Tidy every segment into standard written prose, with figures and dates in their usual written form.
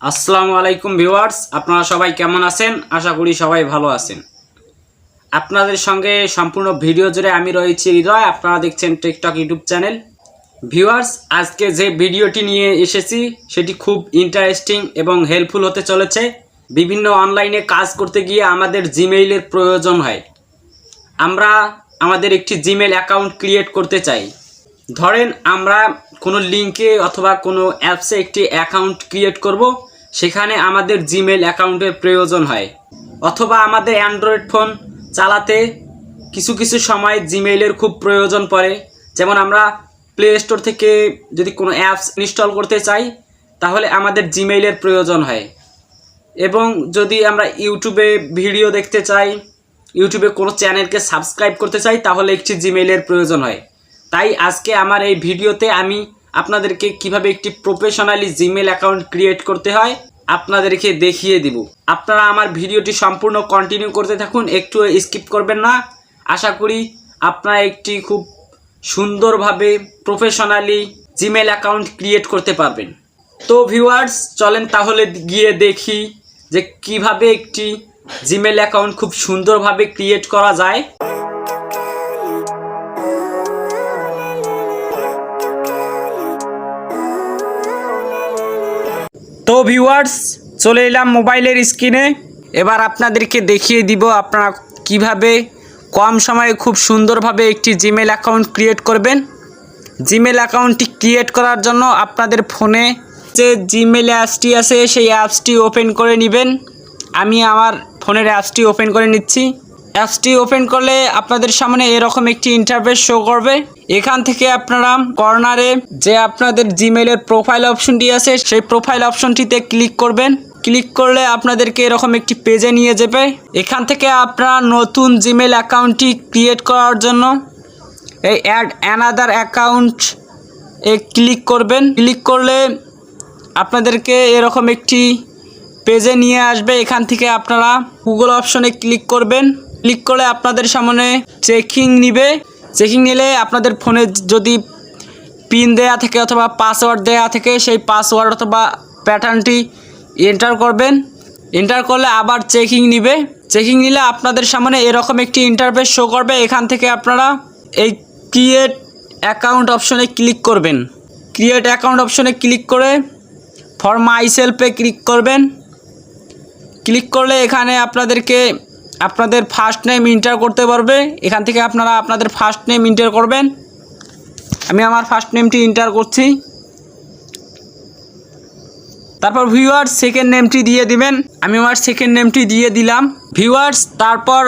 আসসালামু আলাইকুম ভিউয়ার্স, আপনারা সবাই কেমন আছেন? আশা করি সবাই ভালো আছেন। আপনাদের সঙ্গে সম্পূর্ণ ভিডিও জুড়ে আমি রয়েছি হৃদয়। আপনারা দেখছেন টিকটক ইউটিউব চ্যানেল। ভিউয়ার্স, আজকে যে ভিডিওটি নিয়ে এসেছি সেটি খুব ইন্টারেস্টিং এবং হেল্পফুল হতে চলেছে। বিভিন্ন অনলাইনে কাজ করতে গিয়ে আমাদের জিমেইলের প্রয়োজন হয়। আমরা আমাদের একটি জিমেইল অ্যাকাউন্ট ক্রিয়েট করতে চাই। ধরেন আমরা কোনো লিঙ্কে অথবা কোনো অ্যাপসে একটি অ্যাকাউন্ট ক্রিয়েট করব, সেখানে আমাদের জিমেইল অ্যাকাউন্টের প্রয়োজন হয়। অথবা আমাদের অ্যান্ড্রয়েড ফোন চালাতে কিছু কিছু সময় জিমেইলের খুব প্রয়োজন পড়ে। যেমন আমরা প্লে স্টোর থেকে যদি কোনো অ্যাপস ইনস্টল করতে চাই, তাহলে আমাদের জিমেইলের প্রয়োজন হয়। এবং যদি আমরা ইউটিউবে ভিডিও দেখতে চাই, ইউটিউবে কোনো চ্যানেলকে সাবস্ক্রাইব করতে চাই, তাহলে একটি জিমেইলের প্রয়োজন হয়। তাই আজকে আমার এই ভিডিওতে আমি আপনাদেরকে কিভাবে একটি প্রফেশনালি জিমেইল অ্যাকাউন্ট ক্রিয়েট করতে হয় আপনাদেরকে দেখিয়ে দিব। আপনারা আমার ভিডিওটি সম্পূর্ণ কন্টিনিউ করতে থাকুন, একটু স্কিপ করবেন না। আশা করি আপনারা একটি খুব সুন্দরভাবে প্রফেশনালি জিমেইল অ্যাকাউন্ট ক্রিয়েট করতে পারবেন। তো ভিউয়ার্স, চলেন তাহলে গিয়ে দেখি যে কিভাবে একটি জিমেইল অ্যাকাউন্ট খুব সুন্দরভাবে ক্রিয়েট করা যায়। তো ভিউয়ার্স, চলে এলাম মোবাইলের স্ক্রিনে। এবার আপনাদেরকে দেখিয়ে দিব আপনারা কিভাবে কম সময়ে খুব সুন্দরভাবে একটি জিমেইল অ্যাকাউন্ট ক্রিয়েট করবেন। জিমেইল অ্যাকাউন্টটি ক্রিয়েট করার জন্য আপনাদের ফোনে যে জিমেইল অ্যাপসটি আছে সেই অ্যাপসটি ওপেন করে নেবেন। আমি আমার ফোনের অ্যাপসটি ওপেন করে নিচ্ছি। অ্যাপসটি ওপেন করলে আপনাদের সামনে এরকম একটি ইন্টারফেস শো করবে। এখান থেকে আপনারা কর্নারে যে আপনাদের জিমেইলের প্রোফাইল অপশনটি আছে সেই প্রোফাইল অপশনটিতে ক্লিক করবেন। ক্লিক করলে আপনাদেরকে এরকম একটি পেজে নিয়ে যাবে। এখান থেকে আপনারা নতুন জিমেইল অ্যাকাউন্টটি ক্রিয়েট করার জন্য এই অ্যাড অ্যানাদার অ্যাকাউন্ট এ ক্লিক করবেন। ক্লিক করলে আপনাদেরকে এরকম একটি পেজে নিয়ে আসবে। এখান থেকে আপনারা গুগল অপশনে ক্লিক করবেন। ক্লিক করলে আপনাদের সামনে চেকিং নিবে। চেকিং নিলে আপনাদের ফোনে যদি পিন দেয়া থাকে অথবা পাসওয়ার্ড দেয়া থাকে, সেই পাসওয়ার্ড অথবা প্যাটার্নটি এন্টার করবেন। এন্টার করলে আবার চেকিং নিবে। চেকিং নিলে আপনাদের সামনে এরকম একটি ইন্টারফেস শো করবে। এখান থেকে আপনারা এই ক্রিয়েট অ্যাকাউন্ট অপশনে ক্লিক করবেন। ক্রিয়েট অ্যাকাউন্ট অপশনে ক্লিক করে ফর মাই সেলফে ক্লিক করবেন। ক্লিক করলে এখানে আপনাদেরকে আপনাদের ফার্স্ট নেম এন্টার করতে পারবে। এখান থেকে আপনারা আপনাদের ফার্স্ট নেম এন্টার করবেন। আমি আমার ফার্স্ট নেমটি এন্টার করছি। তারপর ভিউয়ার্স সেকেন্ড নেমটি দিয়ে দিবেন। আমি আমার সেকেন্ড নেমটি দিয়ে দিলাম। ভিউয়ার্স, তারপর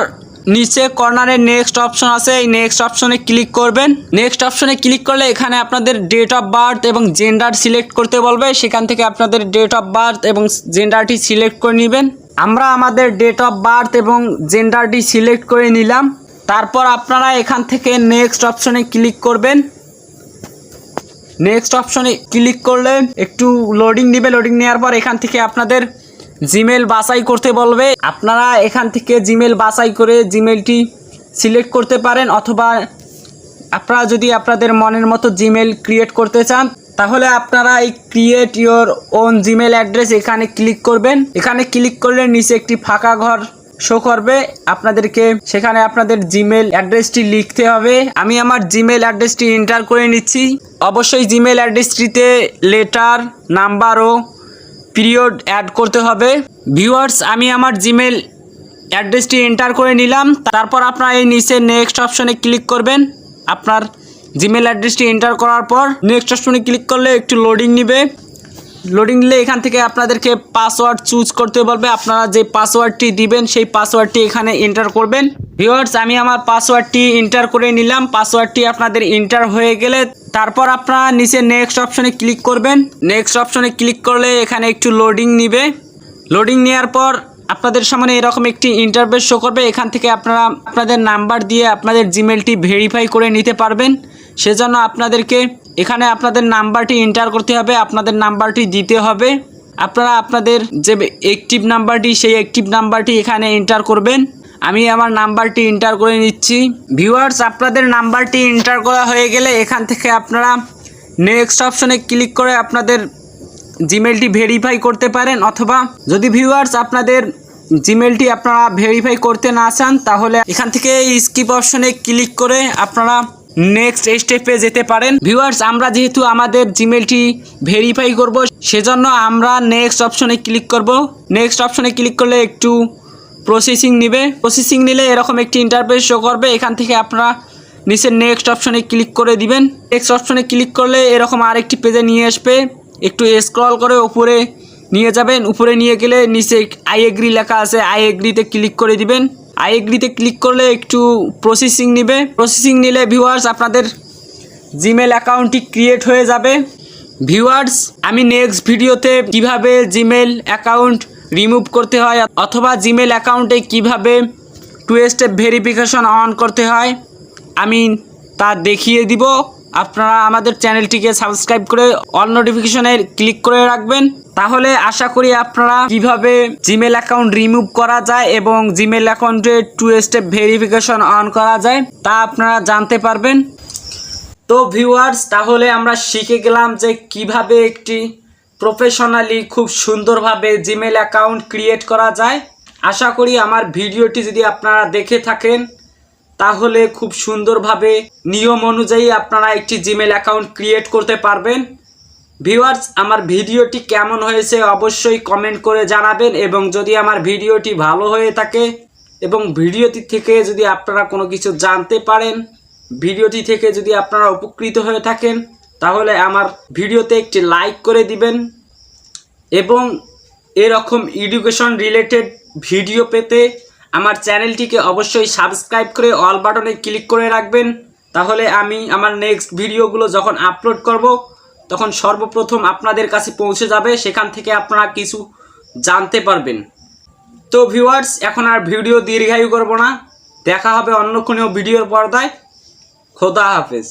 নিচে কর্নারে নেক্সট অপশন আছে, এই নেক্সট অপশনে ক্লিক করবেন। নেক্সট অপশনে ক্লিক করলে এখানে আপনাদের ডেট অফ বার্থ এবং জেন্ডার সিলেক্ট করতে বলবে। সেখান থেকে আপনাদের ডেট অফ বার্থ এবং জেন্ডারটি সিলেক্ট করে নেবেন। আমরা আমাদের ডেট অফ বার্থ এবং জেন্ডারটি সিলেক্ট করে নিলাম। তারপর আপনারা এখান থেকে নেক্সট অপশনে ক্লিক করবেন। নেক্সট অপশনে ক্লিক করলে একটু লোডিং নেবে। লোডিং নেওয়ার পর এখান থেকে আপনাদের জিমেইল বাছাই করতে বলবে। আপনারা এখান থেকে জিমেইল বাছাই করে জিমেইলটি সিলেক্ট করতে পারেন, অথবা আপনারা যদি আপনাদের মনের মতো জিমেইল ক্রিয়েট করতে চান তাহলে আপনারা এই create your own Gmail address এখানে ক্লিক করবেন। এখানে ক্লিক করলে নিচে একটি ফাঁকা ঘর শো করবে। আপনাদেরকে সেখানে আপনাদের জিমেইল অ্যাড্রেসটি লিখতে হবে। আমি আমার জিমেইল অ্যাড্রেসটি এন্টার করে নিচ্ছি। অবশ্যই জিমেইল অ্যাড্রেসটিতে লেটার, নাম্বার ও পিরিয়ড অ্যাড করতে হবে। ভিউয়ার্স, আমি আমার জিমেইল অ্যাড্রেসটি এন্টার করে নিলাম। তারপর আপনারা এই নিচে নেক্সট অপশনে ক্লিক করবেন। আপনার জিমেইল অ্যাড্রেসটি এন্টার করার পর নেক্সট অপশনে ক্লিক করলে একটু লোডিং নেবে। লোডিং নিলে এখান থেকে আপনাদেরকে পাসওয়ার্ড চুজ করতে বলবে। আপনারা যে পাসওয়ার্ডটি দিবেন সেই পাসওয়ার্ডটি এখানে এন্টার করবেন। ভিউয়ার্স, আমি আমার পাসওয়ার্ডটি এন্টার করে নিলাম। পাসওয়ার্ডটি আপনাদের এন্টার হয়ে গেলে তারপর আপনারা নিচে নেক্সট অপশনে ক্লিক করবেন। নেক্সট অপশনে ক্লিক করলে এখানে একটু লোডিং নিবে। লোডিং নেওয়ার পর আপনাদের সামনে এরকম একটি ইন্টারফেস শো করবে। এখান থেকে আপনারা আপনাদের নাম্বার দিয়ে আপনাদের জিমেইলটি ভেরিফাই করে নিতে পারবেন। সেজন্য আপনাদেরকে এখানে আপনাদের নাম্বারটি এন্টার করতে হবে, আপনাদের নাম্বারটি দিতে হবে। আপনারা আপনাদের যে অ্যাক্টিভ নাম্বারটি সেই অ্যাক্টিভ নাম্বারটি এখানে এন্টার করবেন। আমি আমার নাম্বারটি এন্টার করে নিচ্ছি। ভিউয়ার্স, আপনাদের নাম্বারটি এন্টার করা হয়ে গেলে এখান থেকে আপনারা নেক্সট অপশনে ক্লিক করে আপনাদের জিমেলটি ভেরিফাই করতে পারেন, অথবা যদি ভিউয়ার্স আপনাদের জিমেলটি আপনারা ভেরিফাই করতে না চান তাহলে এখান থেকে স্কিপ অপশনে ক্লিক করে আপনারা নেক্সট স্টেপে যেতে পারেন। ভিউয়ার্স আমরা যেহেতু আমাদের জিমেলটি ভেরিফাই করব সেজন্য আমরা নেক্সট অপশনে ক্লিক করব। নেক্সট অপশনে ক্লিক করলে একটু প্রসেসিং নেবে। প্রসেসিং নিলে এরকম একটি ইন্টারফেস শো করবে। এখান থেকে আপনারা নিচে নেক্সট অপশনে ক্লিক করে দিবেন। নেক্সট অপশনে ক্লিক করলে এরকম আরেকটি পেজে নিয়ে আসবে। একটু স্ক্রল করে উপরে নিয়ে যাবেন। উপরে নিয়ে গেলে নিচে আই এগ্রি লেখা আছে, আই এগ্রিতে ক্লিক করে দিবেন। আই এগ্রিতে ক্লিক করলে একটু প্রসেসিং নেবে। প্রসেসিং নিলে ভিউয়ার্স আপনাদের জিমেল অ্যাকাউন্টটি ক্রিয়েট হয়ে যাবে। ভিউয়ার্স আমি নেক্সট ভিডিওতে কিভাবে জিমেল অ্যাকাউন্ট রিমুভ করতে হয় অথবা জিমেল অ্যাকাউন্টে কিভাবে 2 স্টেপ ভেরিফিকেশন অন করতে হয় আমি তা দেখিয়ে দিব। আপনারা আমাদের চ্যানেলটিকে সাবস্ক্রাইব করে অল নোটিফিকেশনে ক্লিক করে রাখবেন। তাহলে আশা করি আপনারা কিভাবে জিমেল অ্যাকাউন্ট রিমুভ করা যায় এবং জিমেল অ্যাকাউন্টে 2 স্টেপ ভেরিফিকেশন অন করা যায় তা আপনারা জানতে পারবেন। তো ভিউয়ার্স তাহলে আমরা শিখে গেলাম যে কিভাবে একটি প্রফেশনালি খুব সুন্দরভাবে জিমেল অ্যাকাউন্ট ক্রিয়েট করা যায়। আশা করি আমার ভিডিওটি যদি আপনারা দেখে থাকেন তাহলে খুব সুন্দরভাবে নিয়ম অনুযায়ী আপনারা একটি জিমেল অ্যাকাউন্ট ক্রিয়েট করতে পারবেন। ভিউয়ার্স আমার ভিডিওটি কেমন হয়েছে অবশ্যই কমেন্ট করে জানাবেন, এবং যদি আমার ভিডিওটি ভালো হয়ে থাকে এবং ভিডিওটি থেকে যদি আপনারা কোনো কিছু জানতে পারেন, ভিডিওটি থেকে যদি আপনারা উপকৃত হয়ে থাকেন তাহলে আমার ভিডিওতে একটি লাইক করে দিবেন, এবং এরকম এডুকেশন রিলেটেড ভিডিও পেতে আমার চ্যানেলটিকে অবশ্যই সাবস্ক্রাইব করে অল বাটনে ক্লিক করে রাখবেন। তাহলে আমি আমার নেক্সট ভিডিওগুলো যখন আপলোড করব তখন সর্বপ্রথম আপনাদের কাছে পৌঁছে যাবে, সেখান থেকে আপনারা কিছু জানতে পারবেন। তো ভিউয়ার্স এখন আর ভিডিও দীর্ঘায়ু করব না, দেখা হবে অন্য কোনো ভিডিওর পর্দায়। খোদা হাফেজ।